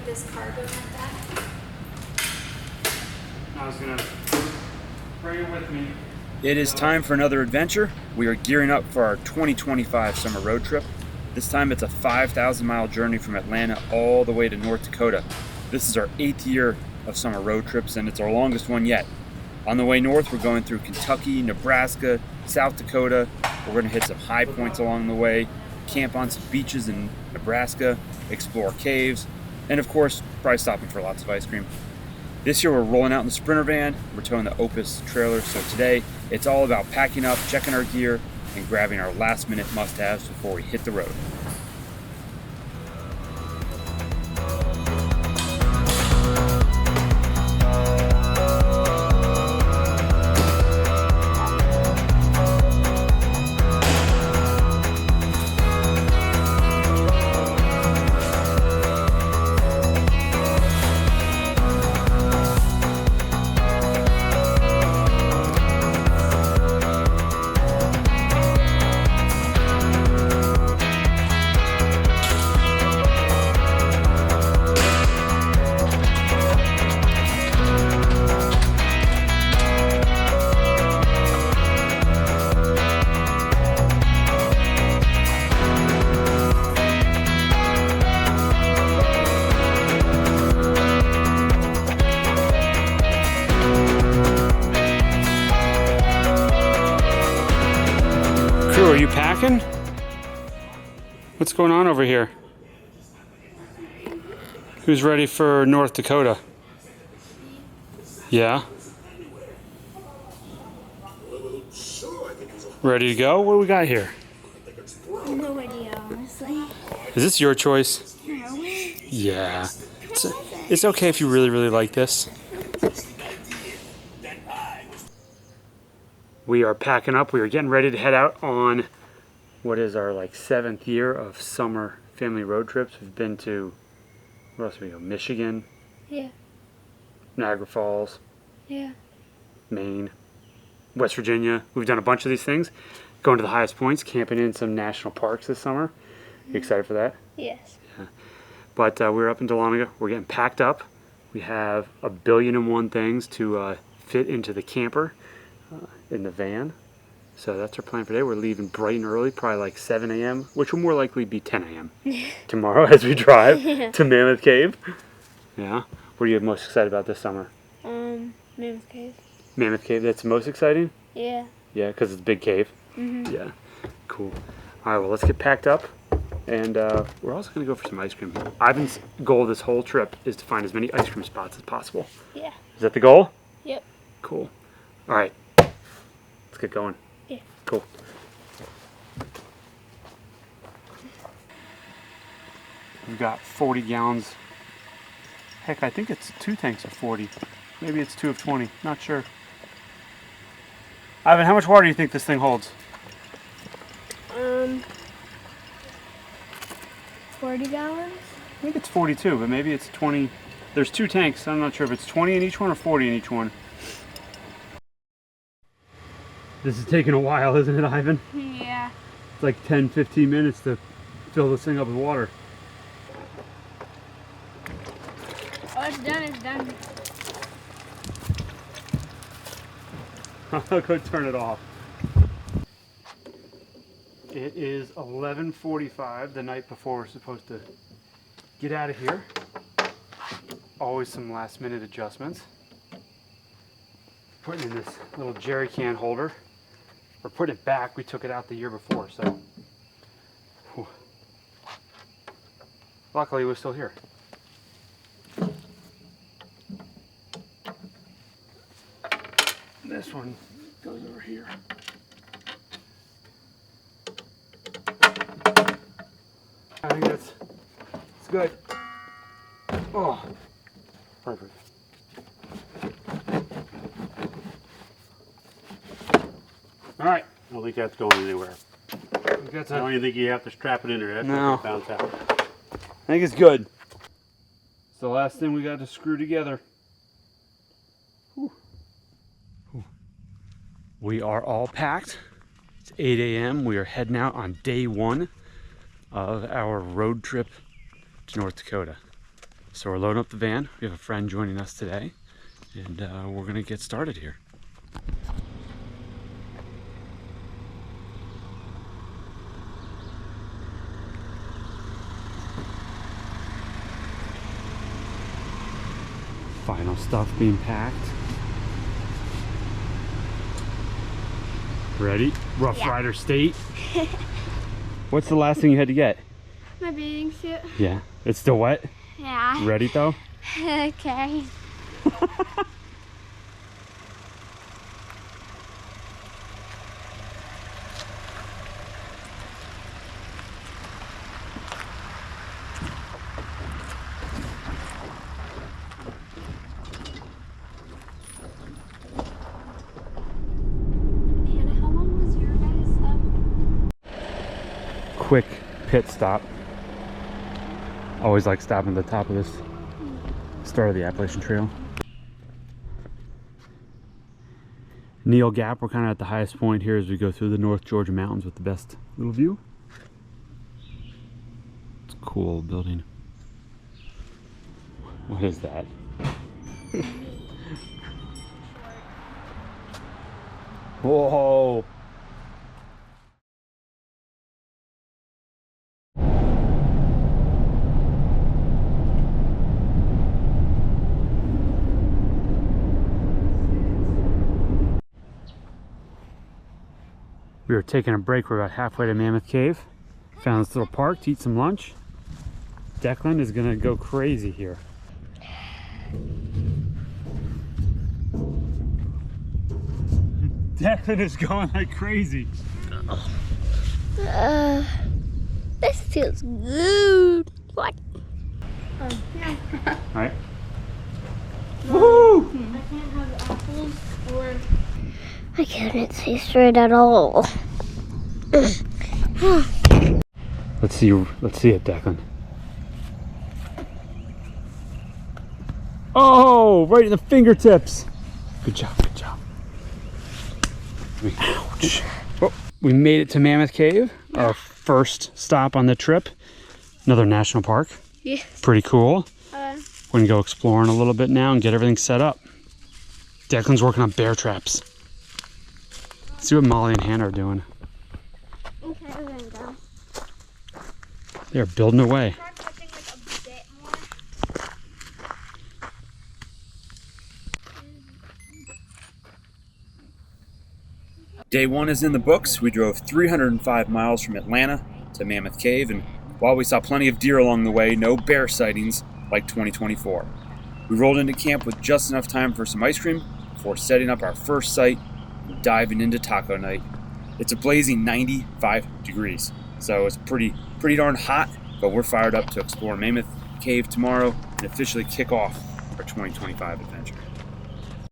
this cargo like that? I was gonna bring it with me. It is time for another adventure. We are gearing up for our 2025 summer road trip. This time it's a 5,000-mile journey from Atlanta all the way to North Dakota. This is our 8th year of summer road trips, and it's our longest one yet. On the way north, we're going through Kentucky, Nebraska, South Dakota. We're going to hit some high points along the way, camp on some beaches in Nebraska, explore caves, and of course, probably stopping for lots of ice cream. This year we're rolling out in the Sprinter van. We're towing the Opus trailer, so today it's all about packing up, checking our gear, and grabbing our last-minute must-haves before we hit the road. Crew, are you packing? What's going on over here? Who's ready for North Dakota? Yeah? Ready to go? What do we got here? No idea, honestly. Is this your choice? No. Yeah. It's okay if you really, really like this. We are packing up. We are getting ready to head out on what is our 7th year of summer family road trips. We've been to, where else did we go? Michigan, Yeah. Niagara Falls, Yeah. Maine, West Virginia. We've done a bunch of these things. Going to the highest points, camping in some national parks this summer. You excited for that? Yes. But we're up in Dahlonega. We're getting packed up. We have 1,000,001 things to fit into the camper in the van. So that's our plan for today. We're leaving bright and early, probably 7 a.m., which will more likely be 10 a.m. tomorrow as we drive to Mammoth Cave. Yeah. What are you most excited about this summer? Mammoth Cave. Mammoth Cave, that's the most exciting? Yeah. Yeah, because it's a big cave. Yeah. Cool. All right, well, let's get packed up. And we're also going to go for some ice cream. Ivan's goal this whole trip is to find as many ice cream spots as possible. Yeah. Is that the goal? Yep. Cool. All right. Let's get going. Yeah. Cool. We've got 40 gallons. Heck, I think it's 2 tanks of 40. Maybe it's 2 of 20. Not sure. Ivan, how much water do you think this thing holds? 40 gallons? I think it's 42, but maybe it's 20. There's 2 tanks. I'm not sure if it's 20 in each one or 40 in each one. This is taking a while, isn't it, Ivan? Yeah. It's like 10-15 minutes to fill this thing up with water. Oh, it's done, it's done. I'll go turn it off. It is 11:45, the night before we're supposed to get out of here. Always some last minute adjustments. Putting in this little jerry can holder. We're putting it back. We took it out the year before, so. Whew. Luckily, we're still here. This one goes over here. I think it's good. Oh, perfect. All right. I don't think that's going anywhere. I think that's I don't even think you have to strap it into there. That's No. not gonna bounce out. I think it's good. It's the last thing we got to screw together. Whew. Whew. We are all packed. It's 8 a.m. We are heading out on day 1 of our road trip to North Dakota. So we're loading up the van. We have a friend joining us today, and we're gonna get started here. Final stuff being packed. Ready? Rough Rider State. What's the last thing you had to get? My bathing suit. Yeah. It's still wet? Yeah. Ready though? Okay. Quick pit stop. Always like stopping at the top of this start of the Appalachian Trail. Neal Gap, we're kind of at the highest point here as we go through the North Georgia mountains with the best little view. It's a cool building. What is that? Whoa! We were taking a break. We're about halfway to Mammoth Cave. Found this little park to eat some lunch. Declan is gonna go crazy here. Declan is going like crazy. This feels good. What? Yeah. All right. Woo! I can't have apples or. I couldn't see straight at all. Let's see it, Declan. Oh, right in the fingertips. Good job, good job. Ouch. Oh, we made it to Mammoth Cave, our first stop on the trip. Another national park. Yes. Pretty cool. We're gonna go exploring a little bit now and get everything set up. Declan's working on bear traps. See what Molly and Hannah are doing. Okay, we're gonna go. They're building away. Try touching like a bit more. Day one is in the books. We drove 305 miles from Atlanta to Mammoth Cave, and while we saw plenty of deer along the way, no bear sightings like 2024. We rolled into camp with just enough time for some ice cream before setting up our first site and diving into taco night. It's a blazing 95 degrees, so it's pretty darn hot, but we're fired up to explore Mammoth Cave tomorrow and officially kick off our 2025 adventure.